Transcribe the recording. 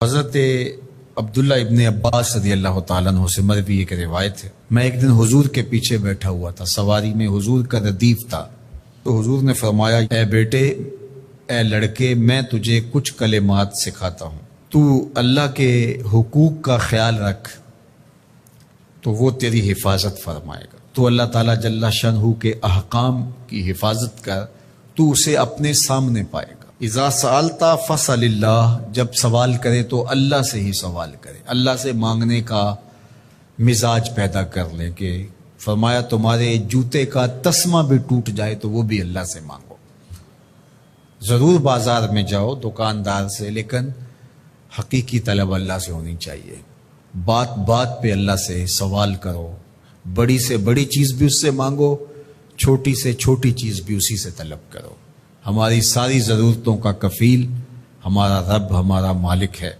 حضرت عبداللہ ابن عباس رضی اللہ تعالیٰ عنہ سے مروی ایک روایت ہے، میں ایک دن حضور کے پیچھے بیٹھا ہوا تھا، سواری میں حضور کا ردیف تھا، تو حضور نے فرمایا اے بیٹے، اے لڑکے، میں تجھے کچھ کلمات سکھاتا ہوں، تو اللہ کے حقوق کا خیال رکھ تو وہ تیری حفاظت فرمائے گا۔ تو اللہ تعالیٰ جل شانہ کے احکام کی حفاظت کر، تو اسے اپنے سامنے پائے گا۔ اذا سألت فسأل اللہ، جب سوال کرے تو اللہ سے ہی سوال کرے، اللہ سے مانگنے کا مزاج پیدا کر لے کہ فرمایا تمہارے جوتے کا تسمہ بھی ٹوٹ جائے تو وہ بھی اللہ سے مانگو۔ ضرور بازار میں جاؤ دکاندار سے، لیکن حقیقی طلب اللہ سے ہونی چاہیے۔ بات بات پہ اللہ سے سوال کرو، بڑی سے بڑی چیز بھی اس سے مانگو، چھوٹی سے چھوٹی چیز بھی اسی سے طلب کرو۔ ہماری ساری ضرورتوں کا کفیل ہمارا رب، ہمارا مالک ہے۔